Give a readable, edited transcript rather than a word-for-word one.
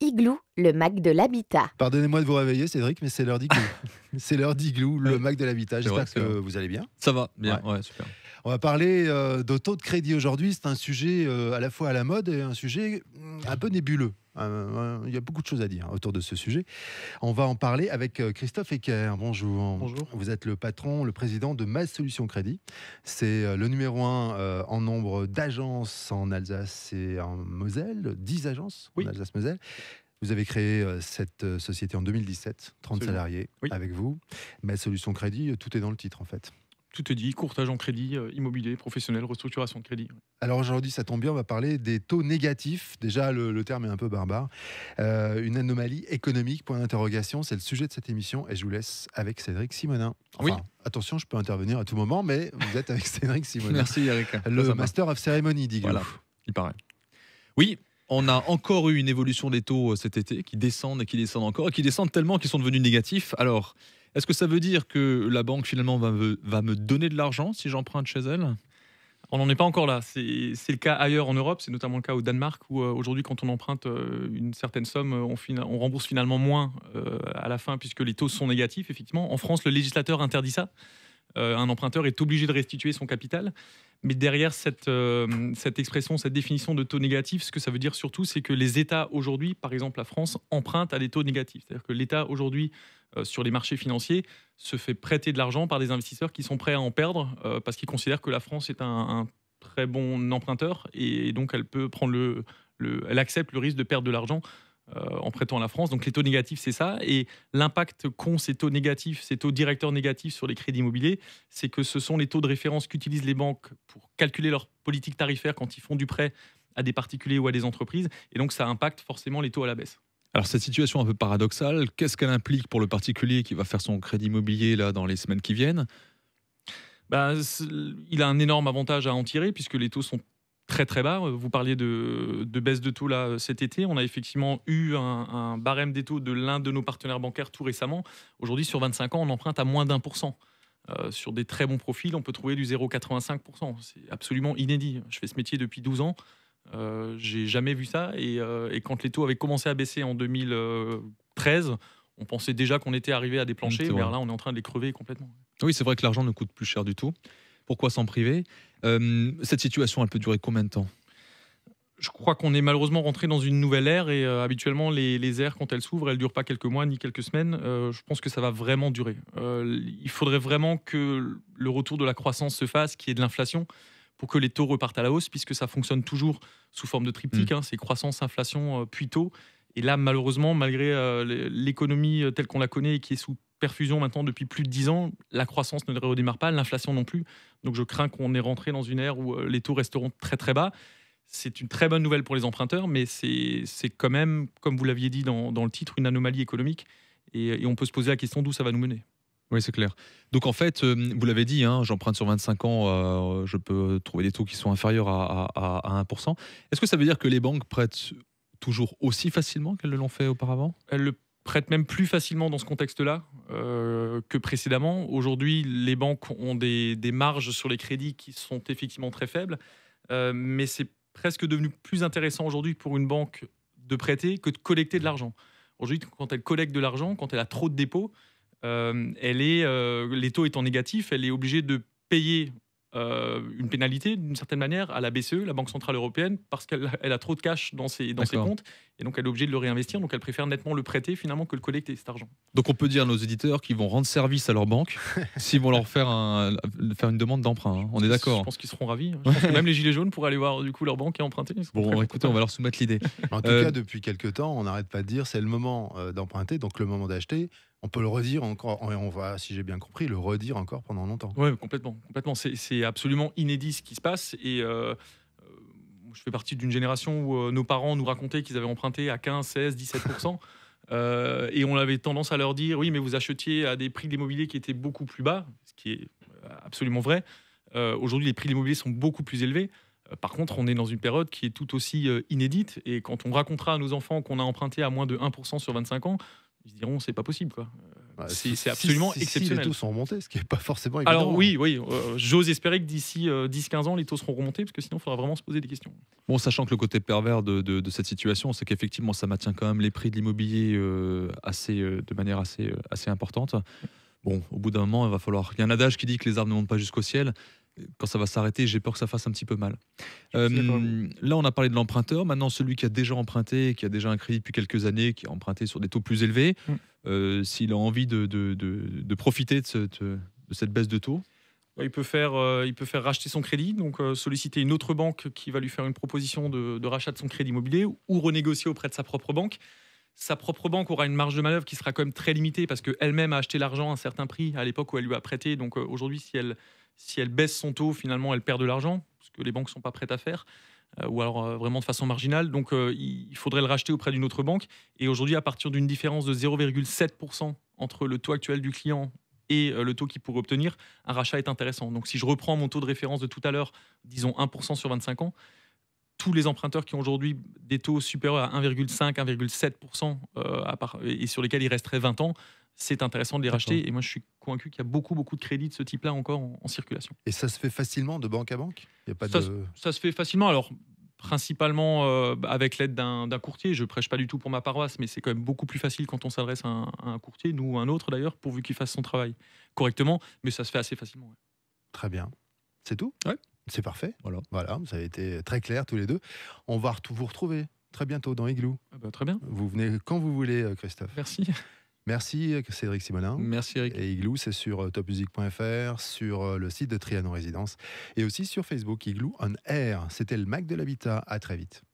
Igloo, le Mac de l'habitat. Pardonnez-moi de vous réveiller, Cédric, mais c'est l'heure d'Igloo. C'est l'heure d'Igloo, le Ouais, Mac de l'habitat. c'est vrai, J'espère que vous allez bien. Ça va, bien, Ouais. ouais, super. On va parler de taux de crédit aujourd'hui. C'est un sujet à la fois à la mode et un sujet un peu nébuleux. Il y a beaucoup de choses à dire autour de ce sujet. On va en parler avec Christophe Ecker. Bonjour. Bonjour. Vous êtes le patron, le président de Ma Solution Crédit. C'est le numéro un en nombre d'agences en Alsace et en Moselle. 10 agences Oui. en Alsace-Moselle. Vous avez créé cette société en 2017, 30 Absolument. salariés Oui. avec vous. Ma Solution Crédit, tout est dans le titre en fait. Tout est dit, courtage en crédit, immobilier, professionnel, restructuration de crédit. Alors aujourd'hui, ça tombe bien, on va parler des taux négatifs. Déjà, le terme est un peu barbare. Une anomalie économique, point d'interrogation. C'est le sujet de cette émission et je vous laisse avec Cédric Simonin. Enfin, Oui. attention, je peux intervenir à tout moment, mais vous êtes avec Cédric Simonin. Merci Eric. Le Ça va. Master of Ceremony d'Igloo. Voilà. Il paraît. Oui, on a encore eu une évolution des taux cet été qui descendent et qui descendent encore et qui descendent tellement qu'ils sont devenus négatifs. Alors, est-ce que ça veut dire que la banque finalement va me donner de l'argent si j'emprunte chez elle? On n'en est pas encore là. C'est le cas ailleurs en Europe, c'est notamment le cas au Danemark, où aujourd'hui, quand on emprunte une certaine somme, on rembourse finalement moins à la fin, puisque les taux sont négatifs, effectivement. En France, le législateur interdit ça. Un emprunteur est obligé de restituer son capital. Mais derrière cette expression, cette définition de taux négatif, ce que ça veut dire surtout, c'est que les États aujourd'hui, par exemple la France, empruntent à des taux négatifs. C'est-à-dire que l'État aujourd'hui, sur les marchés financiers, se fait prêter de l'argent par des investisseurs qui sont prêts à en perdre parce qu'ils considèrent que la France est un très bon emprunteur et donc elle peut prendre elle accepte le risque de perdre de l'argent en prêtant à la France. Donc les taux négatifs, c'est ça. Et l'impact qu'ont ces taux négatifs, ces taux directeurs négatifs sur les crédits immobiliers, c'est que ce sont les taux de référence qu'utilisent les banques pour calculer leur politique tarifaire quand ils font du prêt à des particuliers ou à des entreprises. Et donc ça impacte forcément les taux à la baisse. Alors cette situation un peu paradoxale, qu'est-ce qu'elle implique pour le particulier qui va faire son crédit immobilier là dans les semaines qui viennent? Il a un énorme avantage à en tirer puisque les taux sont très très bas. Vous parliez de baisse de taux là cet été. On a effectivement eu un barème des taux de l'un de nos partenaires bancaires tout récemment. Aujourd'hui, sur 25 ans, on emprunte à moins d'1%. Sur des très bons profils, on peut trouver du 0,85%. C'est absolument inédit. Je fais ce métier depuis 12 ans. J'ai jamais vu ça. Et quand les taux avaient commencé à baisser en 2013, on pensait déjà qu'on était arrivé à des planchers. C'est Mais vrai. là, on est en train de les crever complètement. Oui, c'est vrai que l'argent ne coûte plus cher du tout. Pourquoi s'en priver? Cette situation, elle peut durer combien de temps? Je crois qu'on est malheureusement rentré dans une nouvelle ère et habituellement les ères quand elles s'ouvrent, elles durent pas quelques mois ni quelques semaines. Je pense que ça va vraiment durer. Il faudrait vraiment que le retour de la croissance se fasse, qu'il y ait de l'inflation pour que les taux repartent à la hausse, puisque ça fonctionne toujours sous forme de triptyque. C'est croissance, inflation, puis taux. Et là, malheureusement, malgré l'économie telle qu'on la connaît et qui est sous perfusion maintenant depuis plus de 10 ans, la croissance ne redémarre pas, l'inflation non plus. Donc je crains qu'on est rentré dans une ère où les taux resteront très très bas. C'est une très bonne nouvelle pour les emprunteurs, mais c'est quand même, comme vous l'aviez dit dans le titre, une anomalie économique. Et on peut se poser la question d'où ça va nous mener. Oui, c'est clair. Donc en fait, vous l'avez dit, hein, j'emprunte sur 25 ans, je peux trouver des taux qui sont inférieurs à 1%. Est-ce que ça veut dire que les banques prêtent toujours aussi facilement qu'elles l'ont fait auparavant? Elles le prêtent même plus facilement dans ce contexte-là que précédemment. Aujourd'hui, les banques ont des marges sur les crédits qui sont effectivement très faibles, mais c'est presque devenu plus intéressant aujourd'hui pour une banque de prêter que de collecter de l'argent. Aujourd'hui, quand elle collecte de l'argent, quand elle a trop de dépôts, les taux étant négatifs, elle est obligée de payer une pénalité d'une certaine manière à la BCE, la Banque Centrale Européenne, parce qu'elle a trop de cash dans ses D'accord. comptes, et donc elle est obligée de le réinvestir, donc elle préfère nettement le prêter finalement que le collecter, cet argent. Donc on peut dire à nos éditeurs qu'ils vont rendre service à leur banque s'ils vont leur faire une demande d'emprunt, hein. On est Je d'accord? pense qu'ils seront ravis. Je pense que même les gilets jaunes pourraient aller voir du coup leur banque et emprunter. Ils seront Bon, très écoutez, on va leur soumettre l'idée. En tout Euh, cas, depuis quelques temps, on n'arrête pas de dire c'est le moment d'emprunter, donc le moment d'acheter. On peut le redire encore, et on va, si j'ai bien compris, le redire encore pendant longtemps. Oui, complètement. Complètement. C'est absolument inédit ce qui se passe. Et je fais partie d'une génération où nos parents nous racontaient qu'ils avaient emprunté à 15, 16, 17%. Et on avait tendance à leur dire oui, mais vous achetiez à des prix de l'immobilier qui étaient beaucoup plus bas, ce qui est absolument vrai. Aujourd'hui, les prix de l'immobilier sont beaucoup plus élevés. Par contre, on est dans une période qui est tout aussi inédite. Et quand on racontera à nos enfants qu'on a emprunté à moins de 1% sur 25 ans, ils se diront c'est pas possible, quoi. c'est absolument si exceptionnel. les taux sont remontés, ce qui n'est pas forcément évident. Alors oui, j'ose espérer que d'ici 10-15 ans, les taux seront remontés, parce que sinon, il faudra vraiment se poser des questions. Bon, sachant que le côté pervers de cette situation, c'est qu'effectivement, ça maintient quand même les prix de l'immobilier de manière assez importante. Bon, au bout d'un moment, il va falloir. Il y a un adage qui dit que les arbres ne montent pas jusqu'au ciel. Quand ça va s'arrêter, j'ai peur que ça fasse un petit peu mal. Là, on a parlé de l'emprunteur. Maintenant, celui qui a déjà emprunté, qui a déjà un crédit depuis quelques années, qui a emprunté sur des taux plus élevés, s'il a envie de profiter de cette baisse de taux. Il peut faire racheter son crédit, donc solliciter une autre banque qui va lui faire une proposition de rachat de son crédit immobilier ou renégocier auprès de sa propre banque. Sa propre banque aura une marge de manœuvre qui sera quand même très limitée parce qu'elle-même a acheté l'argent à un certain prix à l'époque où elle lui a prêté. Donc aujourd'hui, si elle baisse son taux, finalement, elle perd de l'argent, ce que les banques ne sont pas prêtes à faire, ou alors vraiment de façon marginale. Donc il faudrait le racheter auprès d'une autre banque. Et aujourd'hui, à partir d'une différence de 0,7% entre le taux actuel du client et le taux qu'il pourrait obtenir, un rachat est intéressant. Donc si je reprends mon taux de référence de tout à l'heure, disons 1% sur 25 ans, tous les emprunteurs qui ont aujourd'hui des taux supérieurs à 1,5, 1,7% et sur lesquels il resterait 20 ans, c'est intéressant de les racheter. Et moi, je suis convaincu qu'il y a beaucoup de crédits de ce type-là encore en circulation. Et ça se fait facilement de banque à banque? Il y a pas ça se fait facilement. Alors, principalement avec l'aide d'un courtier. Je ne prêche pas du tout pour ma paroisse, mais c'est quand même beaucoup plus facile quand on s'adresse à un courtier, nous ou un autre d'ailleurs, pourvu qu'il fasse son travail correctement. Mais ça se fait assez facilement. Ouais. Très bien. C'est tout? Ouais. C'est parfait. Voilà. Vous avez été très clairs tous les deux. On va vous retrouver très bientôt dans Igloo. Très bien. Vous venez quand vous voulez, Christophe. Merci. Merci Cédric Simonin. Merci Eric. Et Igloo, c'est sur topmusic.fr, sur le site de Trianon Résidence et aussi sur Facebook Igloo on Air. C'était le Mac de l'Habitat. À très vite.